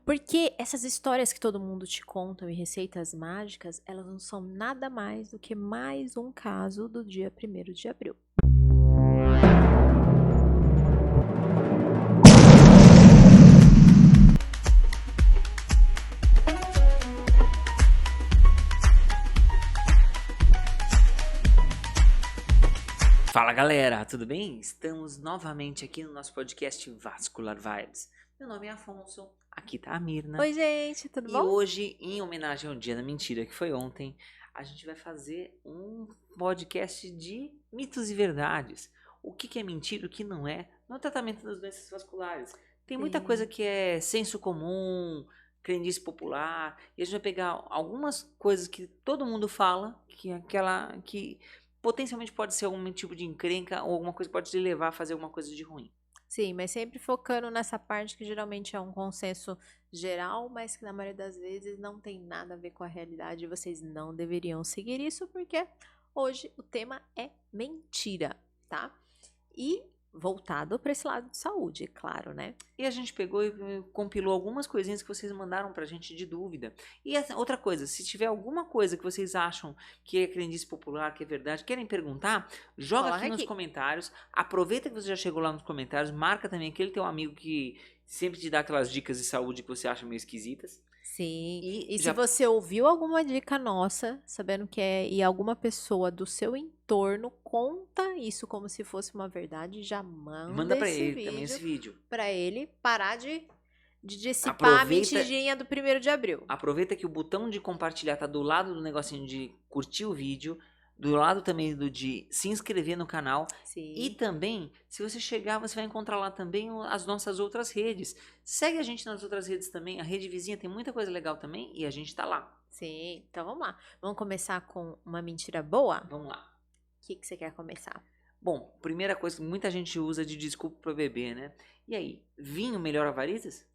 Porque essas histórias que todo mundo te conta e receitas mágicas, elas não são nada mais do que mais um caso do dia 1º de abril. Fala galera, tudo bem? Estamos novamente aqui no nosso podcast Vascular Vibes. Meu nome é Afonso, aqui tá a Mirna. Oi, gente, tudo E bom? hoje, em homenagem ao Dia da Mentira, que foi ontem, a gente vai fazer um podcast de mitos e verdades. O que é mentira, o que não é, no tratamento das doenças vasculares. Tem muita Sim. coisa que é senso comum, crendice popular, e a gente vai pegar algumas coisas que todo mundo fala, que potencialmente pode ser algum tipo de encrenca ou alguma coisa que pode te levar a fazer alguma coisa de ruim. Sim, mas sempre focando nessa parte que geralmente é um consenso geral, mas que na maioria das vezes não tem nada a ver com a realidade. Vocês não deveriam seguir isso, porque hoje o tema é mentira, tá? E voltado para esse lado de saúde, claro, né? E a gente pegou e compilou algumas coisinhas que vocês mandaram pra gente de dúvida. E outra coisa, se tiver alguma coisa que vocês acham que é crendice popular, que é verdade, querem perguntar, joga Coloca aqui nos aqui. comentários. Aproveita que você já chegou lá nos comentários, marca também aquele teu amigo que sempre te dá aquelas dicas de saúde que você acha meio esquisitas. Sim. E E se já você ouviu alguma dica nossa, sabendo que é e alguma pessoa do seu entorno conta isso como se fosse uma verdade, já manda manda pra esse ele também vídeo esse vídeo. para ele parar de dissipar a Aproveita, mentirinha do 1º de abril. aproveita que o botão de compartilhar tá do lado do negocinho de curtir o vídeo, do lado também do de se inscrever no canal. E Sim. também, se você chegar, você vai encontrar lá também as nossas outras redes. Segue a gente nas outras redes também. A rede vizinha tem muita coisa legal também e a gente tá lá. Sim. Então vamos lá. Vamos começar com uma mentira boa? Vamos lá. O que você quer começar? Bom, primeira coisa que muita gente usa de desculpa para beber, né? E aí, vinho melhora varizes?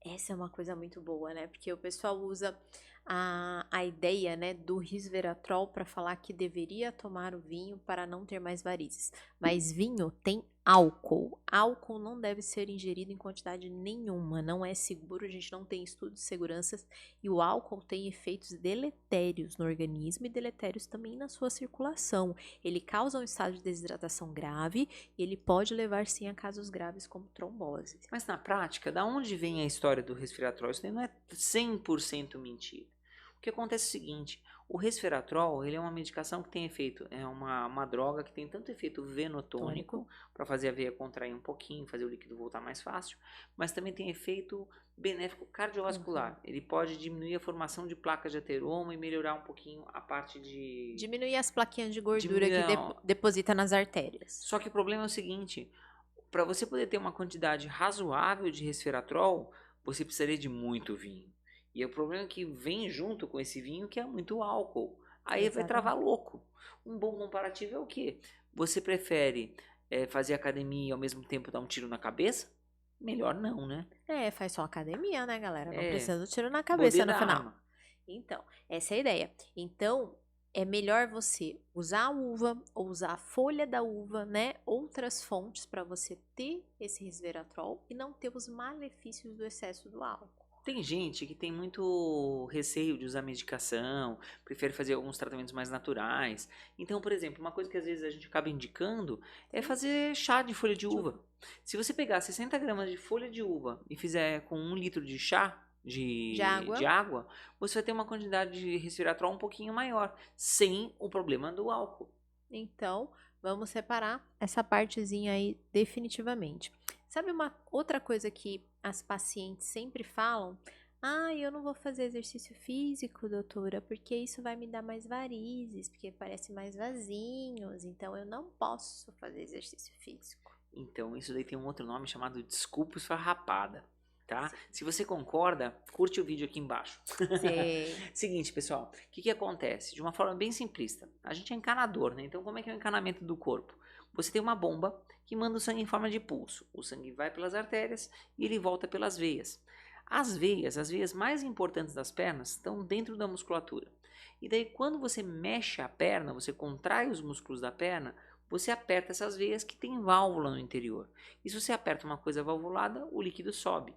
Essa é uma coisa muito boa, né? Porque o pessoal usa a ideia, né, do resveratrol para falar que deveria tomar o vinho para não ter mais varizes. Mas vinho tem álcool. Álcool não deve ser ingerido em quantidade nenhuma. Não é seguro, a gente não tem estudos de segurança. E o álcool tem efeitos deletérios no organismo e deletérios também na sua circulação. Ele causa um estado de desidratação grave e ele pode levar sim a casos graves como trombose. Mas na prática, da onde vem a história do resveratrol? Isso daí não é 100% mentira. O que acontece é o seguinte, o resveratrol ele é uma medicação que tem efeito, é uma droga que tem tanto efeito venotônico, para fazer a veia contrair um pouquinho, fazer o líquido voltar mais fácil, mas também tem efeito benéfico cardiovascular. Ele pode diminuir a formação de placas de ateroma e melhorar um pouquinho a parte de... Diminuir as plaquinhas de gordura que Diminuir- deposita nas artérias. Só que o problema é o seguinte, para você poder ter uma quantidade razoável de resveratrol, você precisaria de muito vinho. E o problema é que vem junto com esse vinho que é muito álcool. Aí vai travar louco. Um bom comparativo é o quê? Você prefere fazer academia e ao mesmo tempo dar um tiro na cabeça? Melhor não, né? É, faz só academia, né, galera? Não É, precisa do tiro na cabeça poder no da final. arma. Então, essa é a ideia. Então, é melhor você usar a uva ou usar a folha da uva, né? Outras fontes para você ter esse resveratrol e não ter os malefícios do excesso do álcool. Tem gente que tem muito receio de usar medicação, prefere fazer alguns tratamentos mais naturais. Então, por exemplo, uma coisa que às vezes a gente acaba indicando é fazer chá de folha de uva. Se você pegar 60 gramas de folha de uva e fizer com 1 litro de chá De água. de água, você vai ter uma quantidade de resveratrol um pouquinho maior, sem o problema do álcool. Então, vamos separar essa partezinha aí definitivamente. Sabe uma outra coisa que as pacientes sempre falam? Ah, eu não vou fazer exercício físico, doutora, porque isso vai me dar mais varizes, porque parece mais vasinhos, então eu não posso fazer exercício físico. Então, isso daí tem um outro nome chamado desculpa esfarrapada, tá? Se você concorda, curte o vídeo aqui embaixo. Sim. Seguinte, pessoal, o que acontece? De uma forma bem simplista, a gente é encanador, né? Então, como é que é o encanamento do corpo? Você tem uma bomba que manda o sangue em forma de pulso. O sangue vai pelas artérias e ele volta pelas veias. As veias mais importantes das pernas, estão dentro da musculatura. E daí, quando você mexe a perna, você contrai os músculos da perna, você aperta essas veias que tem válvula no interior. E se você aperta uma coisa valvulada, o líquido sobe.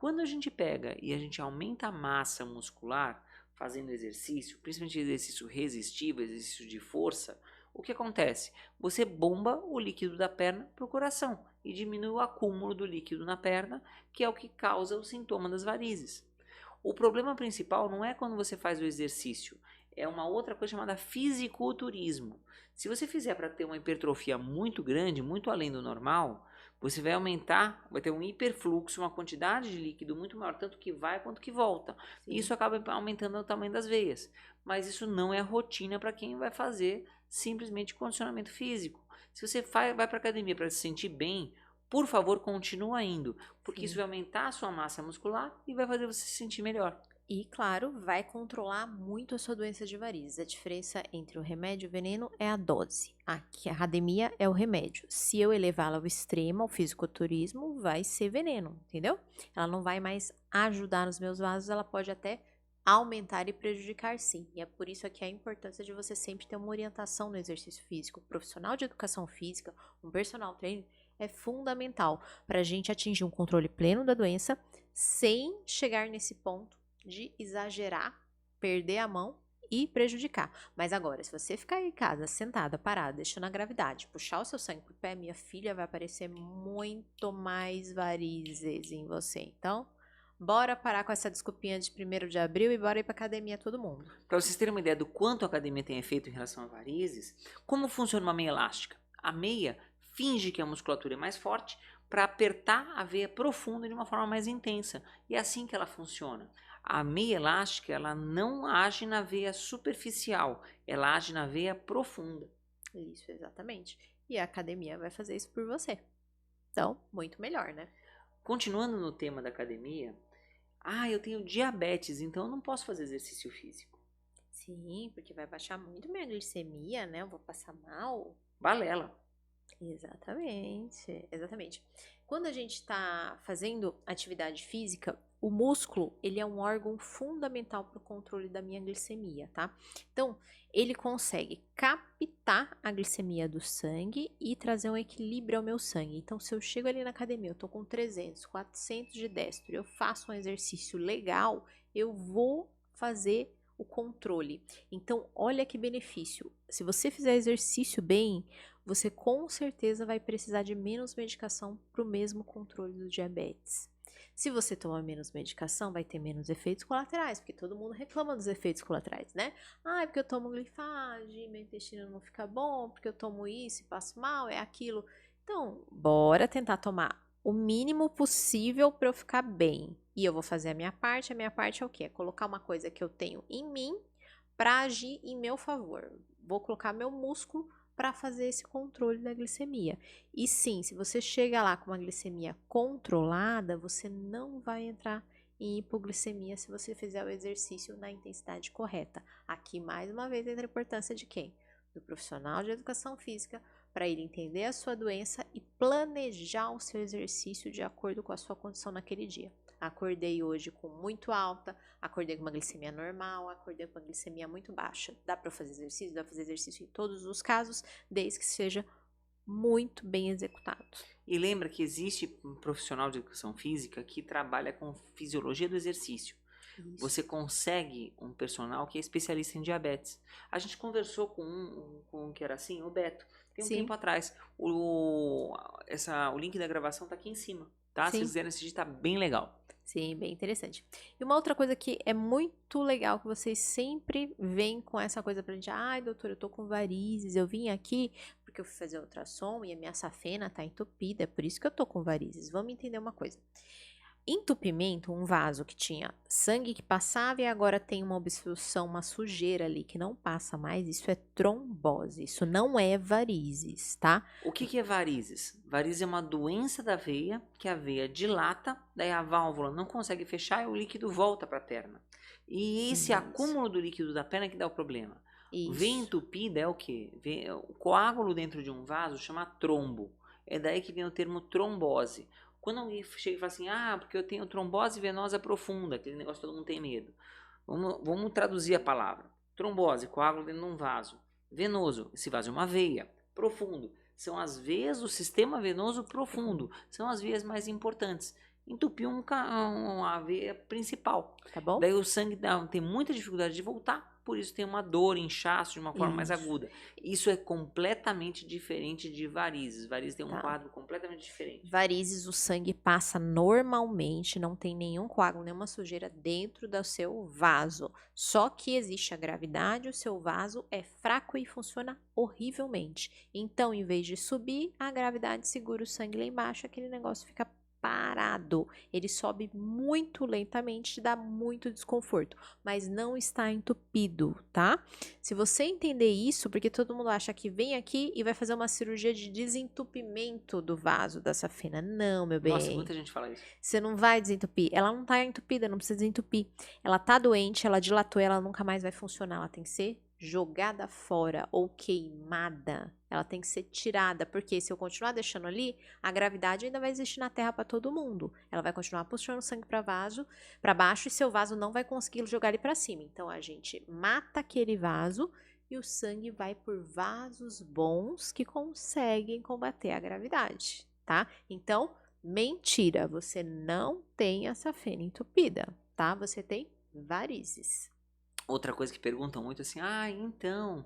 Quando a gente pega e a gente aumenta a massa muscular fazendo exercício, principalmente exercício resistivo, exercício de força, o que acontece? Você bomba o líquido da perna para o coração e diminui o acúmulo do líquido na perna, que é o que causa o sintoma das varizes. O problema principal não é quando você faz o exercício, é uma outra coisa chamada fisiculturismo. Se você fizer para ter uma hipertrofia muito grande, muito além do normal, você vai aumentar, vai ter um hiperfluxo, uma quantidade de líquido muito maior, tanto que vai quanto que volta. E isso acaba aumentando o tamanho das veias. Mas isso não é rotina para quem vai fazer simplesmente condicionamento físico. Se você vai para academia para se sentir bem, por favor, continua indo, porque isso vai aumentar a sua massa muscular e vai fazer você se sentir melhor. E, claro, vai controlar muito a sua doença de varizes. A diferença entre o remédio e o veneno é a dose. Aqui, a academia é o remédio. Se eu elevá-la ao extremo, ao fisiculturismo, vai ser veneno, entendeu? Ela não vai mais ajudar nos meus vasos, ela pode até aumentar e prejudicar sim. E é por isso aqui a importância de você sempre ter uma orientação no exercício físico. O profissional de educação física, um personal trainer, é fundamental para a gente atingir um controle pleno da doença sem chegar nesse ponto de exagerar, perder a mão e prejudicar. Mas agora, se você ficar em casa, sentada, parada, deixando a gravidade, puxar o seu sangue pro pé, minha filha, vai aparecer muito mais varizes em você. Então, bora parar com essa desculpinha de 1º de abril e bora ir pra academia todo mundo. Para vocês terem uma ideia do quanto a academia tem efeito em relação a varizes, como funciona uma meia elástica? A meia finge que a musculatura é mais forte para apertar a veia profunda de uma forma mais intensa. E é assim que ela funciona. A meia elástica, ela não age na veia superficial, ela age na veia profunda. Isso, exatamente. E a academia vai fazer isso por você. Então, muito melhor, né? Continuando no tema da academia, eu tenho diabetes, então eu não posso fazer exercício físico. Sim, porque vai baixar muito minha glicemia, né? Eu vou passar mal. Balela. Exatamente, exatamente. Quando a gente está fazendo atividade física, o músculo, ele é um órgão fundamental para o controle da minha glicemia, tá? Então, ele consegue captar a glicemia do sangue e trazer um equilíbrio ao meu sangue. Então, se eu chego ali na academia, eu tô com 300, 400 de destro, eu faço um exercício legal, eu vou fazer o controle. Então, olha que benefício. Se você fizer exercício bem, você com certeza vai precisar de menos medicação para o mesmo controle do diabetes. Se você tomar menos medicação, vai ter menos efeitos colaterais, porque todo mundo reclama dos efeitos colaterais, né? É porque eu tomo glifage, meu intestino não fica bom, porque eu tomo isso e passo mal, é aquilo. Então, bora tentar tomar o mínimo possível para eu ficar bem. E eu vou fazer a minha parte é o quê? É colocar uma coisa que eu tenho em mim para agir em meu favor. Vou colocar meu músculo para fazer esse controle da glicemia. E sim, se você chega lá com uma glicemia controlada, você não vai entrar em hipoglicemia se você fizer o exercício na intensidade correta. Aqui, mais uma vez, entra a importância de quem? Do profissional de educação física, para ele entender a sua doença e planejar o seu exercício de acordo com a sua condição naquele dia. Acordei hoje com muito alta, acordei com uma glicemia normal, acordei com uma glicemia muito baixa. Dá para fazer exercício? Dá para fazer exercício em todos os casos, desde que seja muito bem executado. E lembra que existe um profissional de educação física que trabalha com fisiologia do exercício. Isso. Você consegue um personal que é especialista em diabetes. A gente conversou com um que era assim, o Beto, tem um tempo atrás. O link da gravação tá aqui em cima, tá? Se vocês quiserem assistir, tá bem legal. Sim, bem interessante. E uma outra coisa que é muito legal, que vocês sempre vêm com essa coisa pra gente, doutor, eu tô com varizes, eu vim aqui porque eu fui fazer ultrassom e a minha safena tá entupida, é por isso que eu tô com varizes. Vamos entender uma coisa. Entupimento, um vaso que tinha sangue que passava e agora tem uma obstrução, uma sujeira ali que não passa mais, isso é trombose, isso não é varizes, tá? O que é varizes? Varizes é uma doença da veia, que a veia dilata, daí a válvula não consegue fechar e o líquido volta para a perna. E esse acúmulo do líquido da perna que dá o problema. Veia entupida é o quê? O coágulo dentro de um vaso chama trombo, é daí que vem o termo trombose. Quando alguém chega e fala assim, porque eu tenho trombose venosa profunda, aquele negócio que todo mundo tem medo. Vamos traduzir a palavra. Trombose, coágulo dentro de um vaso. Venoso, esse vaso é uma veia. Profundo, são as veias do sistema venoso profundo. São as veias mais importantes. entupiu uma veia principal. Tá bom? Daí o sangue tem muita dificuldade de voltar, por isso tem uma dor, inchaço de uma forma mais Isso. aguda. Isso é completamente diferente de varizes. Varizes tem um Tá. quadro completamente diferente. Varizes, o sangue passa normalmente, não tem nenhum coágulo, nenhuma sujeira dentro do seu vaso. Só que existe a gravidade, o seu vaso é fraco e funciona horrivelmente. Então, em vez de subir, a gravidade segura o sangue lá embaixo, aquele negócio fica parado. Ele sobe muito lentamente, te dá muito desconforto, mas não está entupido, tá? Se você entender isso, porque todo mundo acha que vem aqui e vai fazer uma cirurgia de desentupimento do vaso da safena. Não, meu bem. Nossa, muita gente fala isso. Você não vai desentupir. Ela não tá entupida, não precisa desentupir. Ela tá doente, ela dilatou, ela nunca mais vai funcionar. Ela tem que ser jogada fora ou queimada. Ela tem que ser tirada, porque se eu continuar deixando ali, a gravidade ainda vai existir na Terra para todo mundo. Ela vai continuar puxando sangue para baixo e seu vaso não vai conseguir jogar ele para cima. Então a gente mata aquele vaso e o sangue vai por vasos bons que conseguem combater a gravidade, tá? Então, mentira, você não tem a safena entupida, tá? Você tem varizes. Outra coisa que perguntam muito assim, então,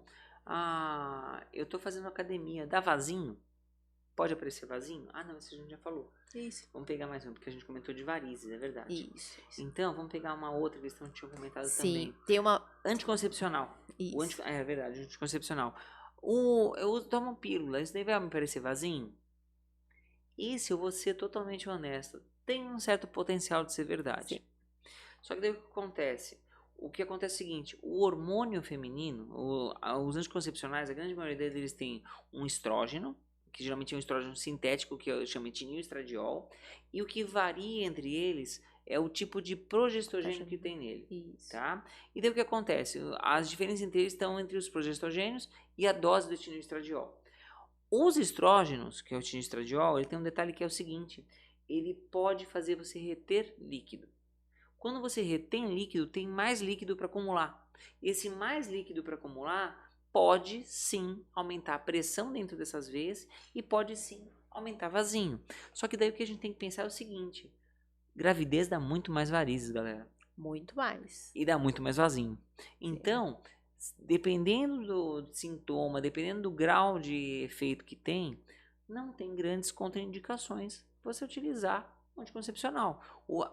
eu tô fazendo academia, dá vasinho? Pode aparecer vasinho? Não, isso a gente já falou. Isso. Vamos pegar mais um, porque a gente comentou de varizes, é verdade. Isso. Então, vamos pegar uma outra questão que tinha comentado Sim, também. tem uma... Anticoncepcional. Isso. É verdade, anticoncepcional. Eu tomo pílula, isso daí vai me parecer vasinho? E se eu vou ser totalmente honesto, tem um certo potencial de ser verdade. Sim. Só que daí o que acontece? O que acontece é o seguinte, o hormônio feminino, os anticoncepcionais, a grande maioria deles tem um estrógeno, que geralmente é um estrógeno sintético, que eu chamo etinil estradiol, e o que varia entre eles é o tipo de progestogênio que tem nele. Isso. Tá? E daí o que acontece? As diferenças entre eles estão entre os progestogênios e a dose do etinil estradiol. Os estrógenos, que é o etinil estradiol, ele tem um detalhe que é o seguinte, ele pode fazer você reter líquido. Quando você retém líquido, tem mais líquido para acumular. Esse mais líquido para acumular pode sim aumentar a pressão dentro dessas veias e pode sim aumentar vasinho. Só que daí o que a gente tem que pensar é o seguinte: gravidez dá muito mais varizes, galera. Muito mais. E dá muito mais vasinho. Então, dependendo do sintoma, dependendo do grau de efeito que tem, não tem grandes contraindicações você utilizar anticoncepcional.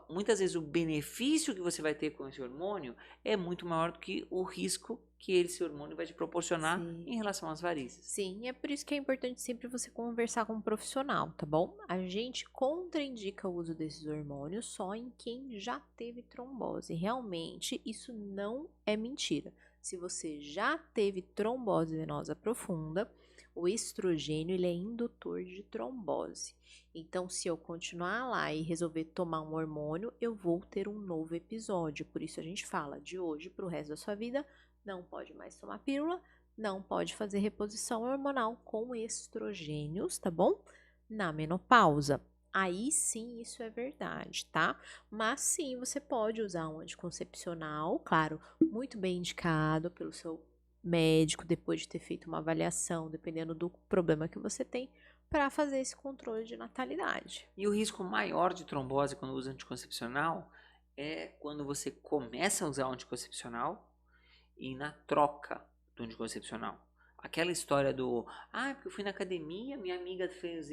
Muitas vezes o benefício que você vai ter com esse hormônio é muito maior do que o risco que esse hormônio vai te proporcionar em relação às varizes. Sim, e é por isso que é importante sempre você conversar com um profissional, tá bom? A gente contraindica o uso desses hormônios só em quem já teve trombose. Realmente, isso não é mentira. Se você já teve trombose venosa profunda, o estrogênio ele é indutor de trombose. Então, se eu continuar lá e resolver tomar um hormônio, eu vou ter um novo episódio. Por isso a gente fala de hoje para o resto da sua vida, não pode mais tomar pílula, não pode fazer reposição hormonal com estrogênios, tá bom? Na menopausa. Aí sim, isso é verdade, tá? Mas sim, você pode usar um anticoncepcional, claro, muito bem indicado pelo seu médico, depois de ter feito uma avaliação, dependendo do problema que você tem, para fazer esse controle de natalidade. E o risco maior de trombose quando usa anticoncepcional é quando você começa a usar o anticoncepcional e na troca do anticoncepcional. Aquela história do, porque eu fui na academia, minha amiga fez,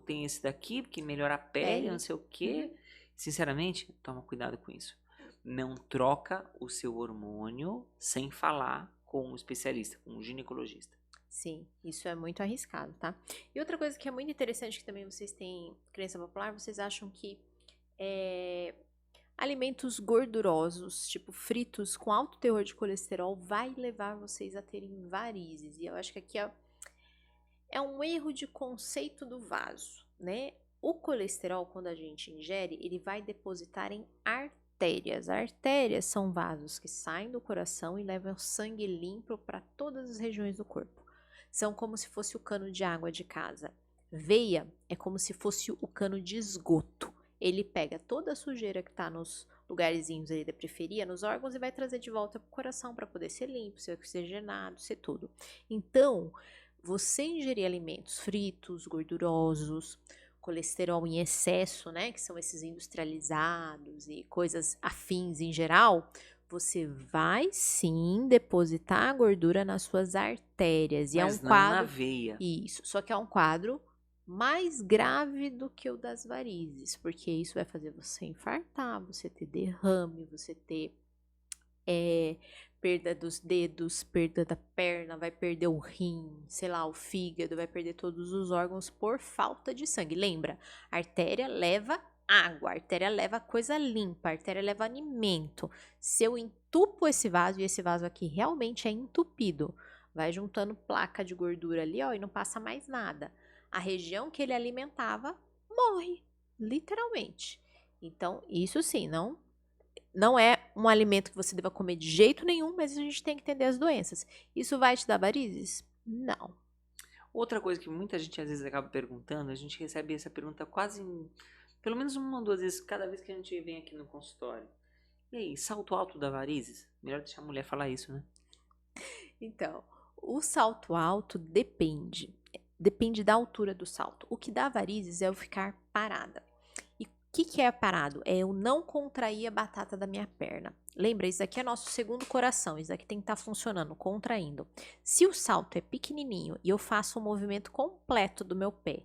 tem esse daqui, porque melhora a pele, não sei o quê. Sinceramente, toma cuidado com isso. Não troca o seu hormônio sem falar com um especialista, com um ginecologista. Sim, isso é muito arriscado, tá? E outra coisa que é muito interessante, que também vocês têm crença popular, vocês acham que alimentos gordurosos, tipo fritos, com alto teor de colesterol, vai levar vocês a terem varizes. E eu acho que aqui é um erro de conceito do vaso, né? O colesterol, quando a gente ingere, ele vai depositar em artérias. Artérias são vasos que saem do coração e levam sangue limpo para todas as regiões do corpo. São como se fosse o cano de água de casa. Veia é como se fosse o cano de esgoto. Ele pega toda a sujeira que está nos lugarzinhos ali da periferia, nos órgãos, e vai trazer de volta para o coração para poder ser limpo, ser oxigenado, ser tudo. Então, você ingerir alimentos fritos, gordurosos, colesterol em excesso, né, que são esses industrializados e coisas afins em geral, você vai sim depositar a gordura nas suas artérias. E é um Mas não na quadro. veia. Isso, só que é um quadro mais grave do que o das varizes, porque isso vai fazer você infartar, você ter derrame, você ter perda dos dedos, perda da perna, vai perder o rim, sei lá, o fígado, vai perder todos os órgãos por falta de sangue. Lembra, a artéria leva água, a artéria leva coisa limpa, a artéria leva alimento. Se eu entupo esse vaso, e esse vaso aqui realmente é entupido, vai juntando placa de gordura ali, ó, e não passa mais nada. A região que ele alimentava morre, literalmente. Então, isso sim, não é um alimento que você deva comer de jeito nenhum, mas a gente tem que entender as doenças. Isso vai te dar varizes? Não. Outra coisa que muita gente às vezes acaba perguntando, a gente recebe essa pergunta quase, pelo menos uma ou duas vezes, cada vez que a gente vem aqui no consultório. E aí, salto alto dá varizes? Melhor deixar a mulher falar isso, né? Então, o salto alto depende. Depende da altura do salto. O que dá varizes é eu ficar parada. E o que é parado? É eu não contrair a batata da minha perna. Lembra, isso aqui é nosso segundo coração. Isso aqui tem que estar funcionando, contraindo. Se o salto é pequenininho e eu faço o movimento completo do meu pé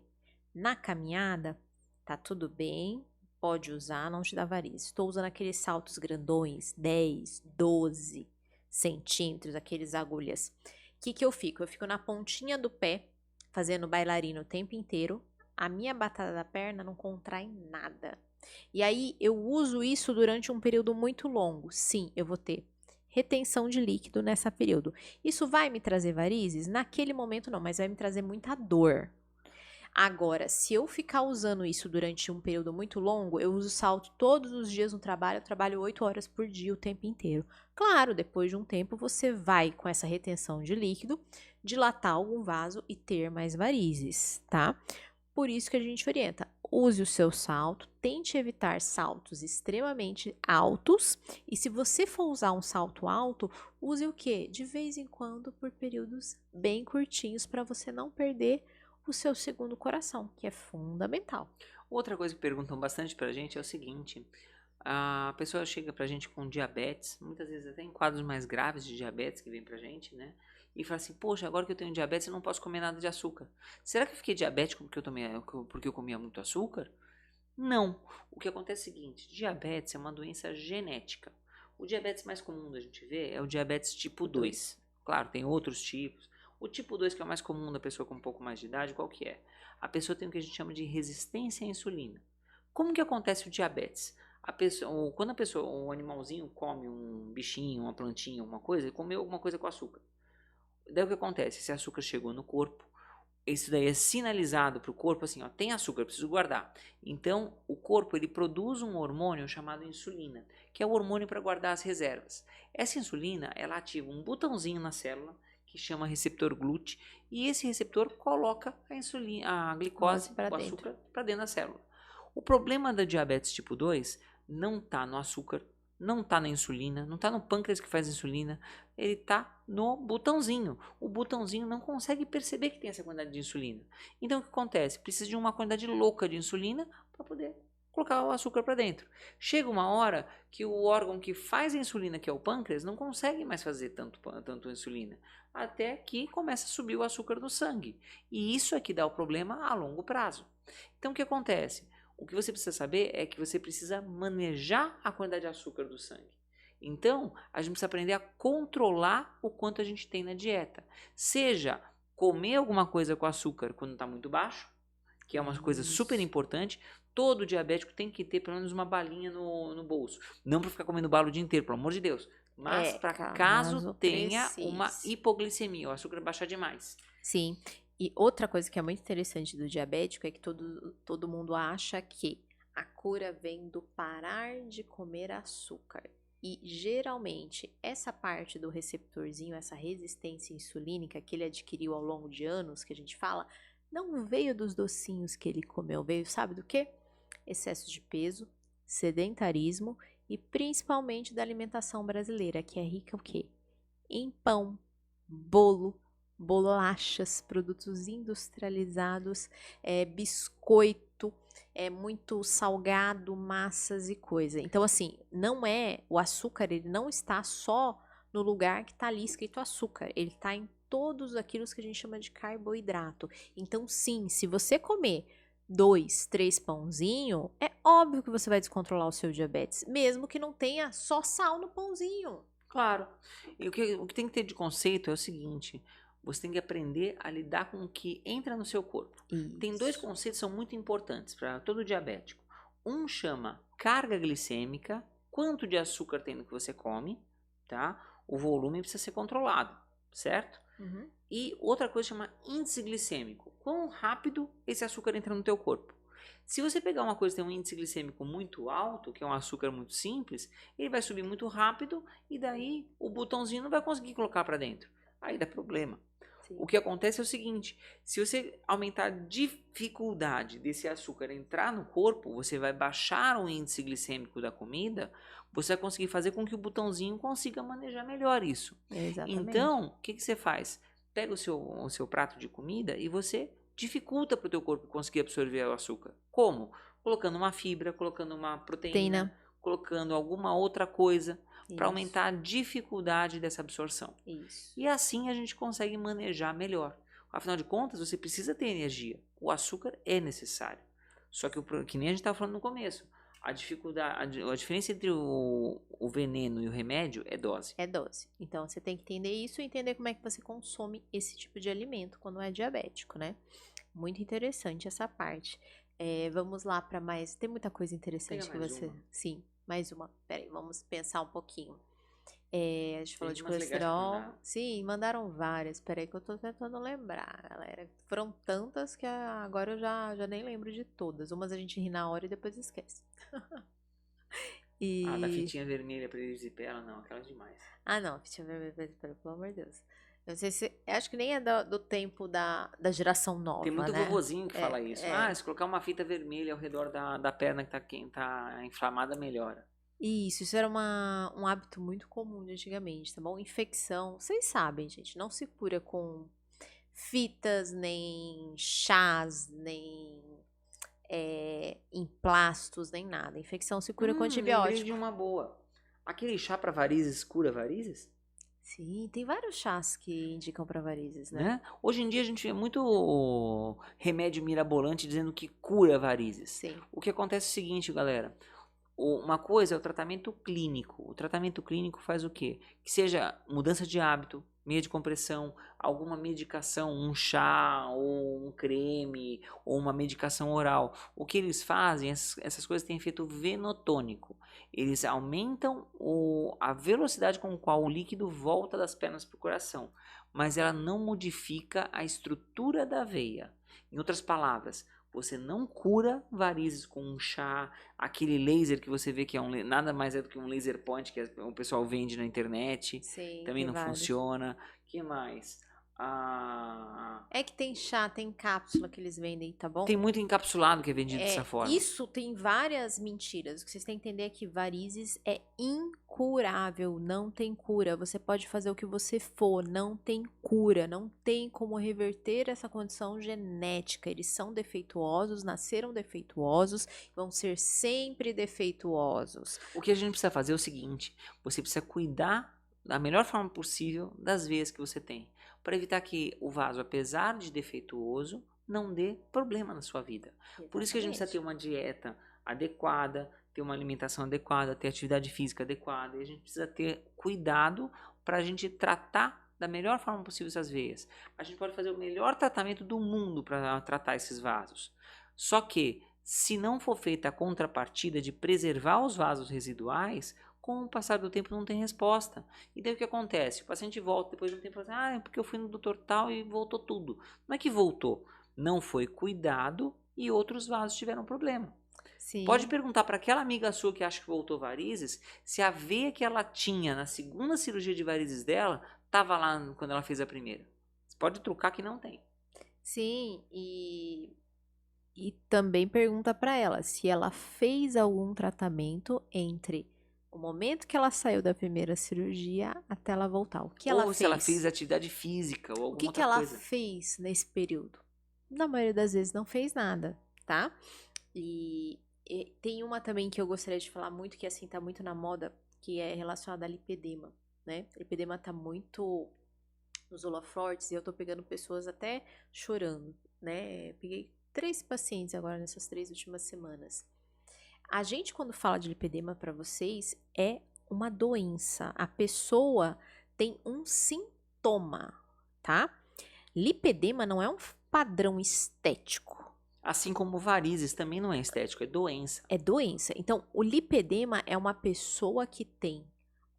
na caminhada, tá tudo bem, pode usar, não te dá varizes. Estou usando aqueles saltos grandões, 10, 12 centímetros, aqueles agulhas. O que eu fico? Eu fico na pontinha do pé, fazendo bailarina o tempo inteiro. A minha batata da perna não contrai nada. E aí eu uso isso durante um período muito longo. Sim, eu vou ter retenção de líquido nesse período. Isso vai me trazer varizes? Naquele momento não, mas vai me trazer muita dor. Agora, se eu ficar usando isso durante um período muito longo, eu uso salto todos os dias no trabalho, eu trabalho 8 horas por dia o tempo inteiro. Claro, depois de um tempo você vai com essa retenção de líquido, dilatar algum vaso e ter mais varizes, tá? Por isso que a gente orienta, use o seu salto, tente evitar saltos extremamente altos e se você for usar um salto alto, use o quê? De vez em quando por períodos bem curtinhos para você não perder o seu segundo coração, que é fundamental. Outra coisa que perguntam bastante pra gente é o seguinte: a pessoa chega pra gente com diabetes, muitas vezes até em quadros mais graves de diabetes que vem pra gente, né? E fala assim: poxa, agora que eu tenho diabetes eu não posso comer nada de açúcar. Será que eu fiquei diabético porque eu comia muito açúcar? Não. O que acontece é o seguinte: diabetes é uma doença genética. O diabetes mais comum da gente ver é o diabetes tipo 2. Claro, tem outros tipos. O tipo 2, que é o mais comum da pessoa com um pouco mais de idade, qual que é? A pessoa tem o que a gente chama de resistência à insulina. Como que acontece o diabetes? Quando o animalzinho come um bichinho, uma plantinha, uma coisa, ele comeu alguma coisa com açúcar. Daí o que acontece? Esse açúcar chegou no corpo, isso daí é sinalizado para o corpo assim, ó, tem açúcar, preciso guardar. Então, o corpo ele produz um hormônio chamado insulina, que é o hormônio para guardar as reservas. Essa insulina, ela ativa um botãozinho na célula que chama receptor GLUT, e esse receptor coloca a insulina, a glicose, o açúcar para dentro da célula. O problema da diabetes tipo 2 não está no açúcar, não está na insulina, não está no pâncreas que faz insulina, ele está no botãozinho. O botãozinho não consegue perceber que tem essa quantidade de insulina. Então o que acontece? Precisa de uma quantidade louca de insulina para poder colocar o açúcar para dentro. Chega uma hora que o órgão que faz a insulina, que é o pâncreas, não consegue mais fazer tanto insulina, até que começa a subir o açúcar no sangue. E isso é que dá o problema a longo prazo. Então o que acontece? O que você precisa saber é que você precisa manejar a quantidade de açúcar do sangue. Então, a gente precisa aprender a controlar o quanto a gente tem na dieta. Seja comer alguma coisa com açúcar quando está muito baixo, que é uma coisa super importante. Todo diabético tem que ter pelo menos uma balinha no bolso. Não para ficar comendo bala o dia inteiro, pelo amor de Deus. Mas para caso tenha uma hipoglicemia, o açúcar baixar demais. Sim. E outra coisa que é muito interessante do diabético é que todo mundo acha que a cura vem do parar de comer açúcar. E geralmente essa parte do receptorzinho, essa resistência insulínica que ele adquiriu ao longo de anos, que a gente fala, não veio dos docinhos que ele comeu, veio, sabe do quê? Excesso de peso, sedentarismo e principalmente da alimentação brasileira, que é rica o quê? Em pão, bolo, bolachas, produtos industrializados, biscoito, muito salgado, massas e coisa. Então, assim, o açúcar, ele não está só no lugar que está ali escrito açúcar. Ele está em todos aqueles que a gente chama de carboidrato. Então, sim, se você comer 2, 3 pãozinho, é óbvio que você vai descontrolar o seu diabetes, mesmo que não tenha só sal no pãozinho. Claro. E o que tem que ter de conceito é o seguinte: você tem que aprender a lidar com o que entra no seu corpo. Tem 2 Isso. conceitos que são muito importantes para todo diabético. Um chama carga glicêmica, quanto de açúcar tem no que você come, tá? O volume precisa ser controlado, certo? Uhum. E outra coisa chama índice glicêmico, quão rápido esse açúcar entra no teu corpo. Se você pegar uma coisa que tem um índice glicêmico muito alto, que é um açúcar muito simples, ele vai subir muito rápido e daí o botãozinho não vai conseguir colocar para dentro. Aí dá problema. Sim. O que acontece é o seguinte: se você aumentar a dificuldade desse açúcar entrar no corpo, você vai baixar o índice glicêmico da comida, você vai conseguir fazer com que o botãozinho consiga manejar melhor isso. Exatamente. Então, o que você faz? Pega o seu prato de comida e você dificulta para o teu corpo conseguir absorver o açúcar. Como? Colocando uma fibra, colocando uma proteína, colocando alguma outra coisa para aumentar a dificuldade dessa absorção. Isso. E assim a gente consegue manejar melhor. Afinal de contas, você precisa ter energia. O açúcar é necessário. Só que nem a gente estava falando no começo, a diferença entre o veneno e o remédio é dose. É dose. Então você tem que entender isso e entender como é que você consome esse tipo de alimento quando é diabético, né? Muito interessante essa parte. Vamos lá para mais. Tem muita coisa interessante que você. Sim, mais uma. Peraí, vamos pensar um pouquinho. A gente falou de colesterol. Sim, mandaram várias. Peraí que eu tô tentando lembrar, galera. Foram tantas que agora eu já nem lembro de todas. Umas a gente ri na hora e depois esquece. A da fitinha vermelha pra erisipela, não, aquela é demais. Ah, não, fitinha vermelha pra erisipela, pelo amor de Deus. Eu não sei se. Acho que nem é do tempo da geração nova. Tem muito né? vovozinho que fala isso. Se colocar uma fita vermelha ao redor da perna que tá inflamada, melhora. Isso era um hábito muito comum de antigamente, tá bom? Infecção, vocês sabem, gente, não se cura com fitas, nem chás, nem emplastos, nem nada. Infecção se cura com antibiótico. Lembrei de uma boa. Aquele chá para varizes cura varizes? Sim, tem vários chás que indicam para varizes, né? Hoje em dia a gente vê muito remédio mirabolante dizendo que cura varizes. Sim. O que acontece é o seguinte, galera. Uma coisa é o tratamento clínico. O tratamento clínico faz o quê? Que seja mudança de hábito, meia de compressão, alguma medicação, um chá, ou um creme, ou uma medicação oral. O que eles fazem, essas coisas têm efeito venotônico. Eles aumentam a velocidade com a qual o líquido volta das pernas para o coração, mas ela não modifica a estrutura da veia. Em outras palavras, você não cura varizes com um chá, aquele laser que você vê que nada mais é do que um laser point que o pessoal vende na internet. Sim, também não funciona. O que mais? É que tem chá, tem cápsula que eles vendem, tá bom? Tem muito encapsulado que é vendido dessa forma. Isso tem várias mentiras. O que vocês têm que entender é que varizes é incurável, não tem cura. Você pode fazer o que você for, não tem cura, não tem como reverter essa condição genética. Eles são defeituosos, nasceram defeituosos, vão ser sempre defeituosos. O que a gente precisa fazer é o seguinte: você precisa cuidar da melhor forma possível das veias que você tem, para evitar que o vaso, apesar de defeituoso, não dê problema na sua vida. Exatamente. Por isso que a gente precisa ter uma dieta adequada, ter uma alimentação adequada, ter atividade física adequada, e a gente precisa ter cuidado para a gente tratar da melhor forma possível essas veias. A gente pode fazer o melhor tratamento do mundo para tratar esses vasos. Só que, se não for feita a contrapartida de preservar os vasos residuais, com o passar do tempo não tem resposta. E daí o que acontece? O paciente volta depois de um tempo e fala assim, é porque eu fui no doutor tal e voltou tudo. Não é que voltou, não foi cuidado e outros vasos tiveram problema. Sim. Pode perguntar para aquela amiga sua que acha que voltou varizes, se a veia que ela tinha na segunda cirurgia de varizes dela estava lá quando ela fez a primeira. Você pode trucar que não tem. Sim, e também pergunta para ela se ela fez algum tratamento entre o momento que ela saiu da primeira cirurgia até ela voltar. O que ela fez? Ou se ela fez atividade física ou alguma outra coisa. O que ela fez nesse período? Na maioria das vezes não fez nada, tá? E tem uma também que eu gostaria de falar muito, que assim, tá muito na moda, que é relacionada a lipedema, né? Lipedema tá muito nos holofortes e eu tô pegando pessoas até chorando, né? Peguei 3 pacientes agora nessas 3 últimas semanas. A gente, quando fala de lipedema para vocês, é uma doença. A pessoa tem um sintoma, tá? Lipedema não é um padrão estético. Assim como varizes também não é estético, é doença. É doença. Então, o lipedema é uma pessoa que tem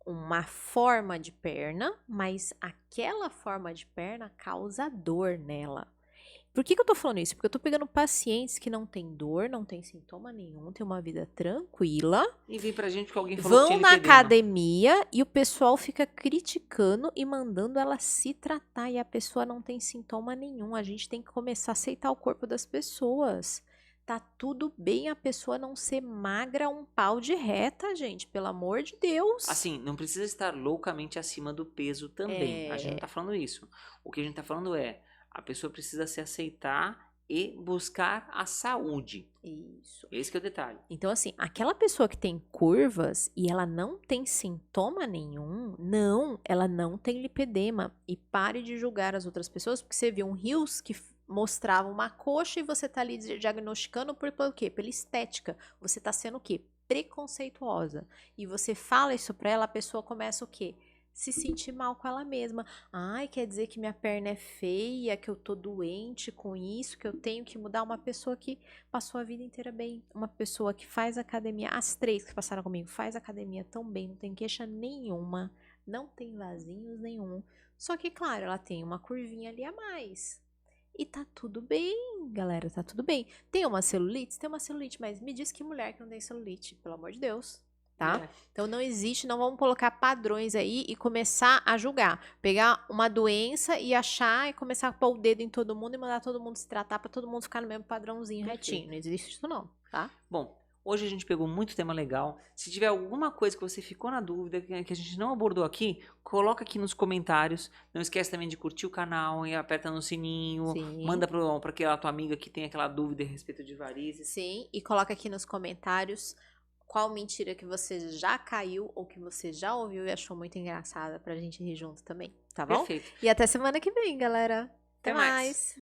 uma forma de perna, mas aquela forma de perna causa dor nela. Por que eu tô falando isso? Porque eu tô pegando pacientes que não têm dor, não tem sintoma nenhum, tem uma vida tranquila, E vem pra gente que alguém falou que vão tinha na lipedema. academia e o pessoal fica criticando e mandando ela se tratar e a pessoa não tem sintoma nenhum. A gente tem que começar a aceitar o corpo das pessoas. Tá tudo bem a pessoa não ser magra, um pau de reta, gente, pelo amor de Deus. Assim, não precisa estar loucamente acima do peso também. A gente não tá falando isso. O que a gente tá falando é, a pessoa precisa se aceitar e buscar a saúde. Isso. Esse que é o detalhe. Então, assim, aquela pessoa que tem curvas e ela não tem sintoma nenhum, não, ela não tem lipedema. E pare de julgar as outras pessoas, porque você viu um Reels que mostrava uma coxa e você tá ali diagnosticando por quê? Pela estética. Você tá sendo o quê? Preconceituosa. E você fala isso pra ela, a pessoa começa o quê? Se sentir mal com ela mesma. Ai, quer dizer que minha perna é feia, que eu tô doente com isso, que eu tenho que mudar. Uma pessoa que passou a vida inteira bem. Uma pessoa que faz academia, as 3 que passaram comigo, faz academia tão bem, não tem queixa nenhuma, não tem vasinhos nenhum. Só que, claro, ela tem uma curvinha ali a mais. E tá tudo bem, galera, tá tudo bem. Tem uma celulite? Tem uma celulite, mas me diz que mulher que não tem celulite, pelo amor de Deus. Tá? É. Então não existe, não vamos colocar padrões aí e começar a julgar. Pegar uma doença e achar e começar a pôr o dedo em todo mundo e mandar todo mundo se tratar pra todo mundo ficar no mesmo padrãozinho retinho. Não existe isso não, tá? Bom, hoje a gente pegou muito tema legal. Se tiver alguma coisa que você ficou na dúvida, que a gente não abordou aqui, coloca aqui nos comentários. Não esquece também de curtir o canal e aperta no sininho. Sim. Manda para aquela tua amiga que tem aquela dúvida a respeito de varizes. Sim, e coloca aqui nos comentários qual mentira que você já caiu ou que você já ouviu e achou muito engraçada pra gente rir junto também, tá bom? Perfeito. E até semana que vem, galera. Até Até mais. mais.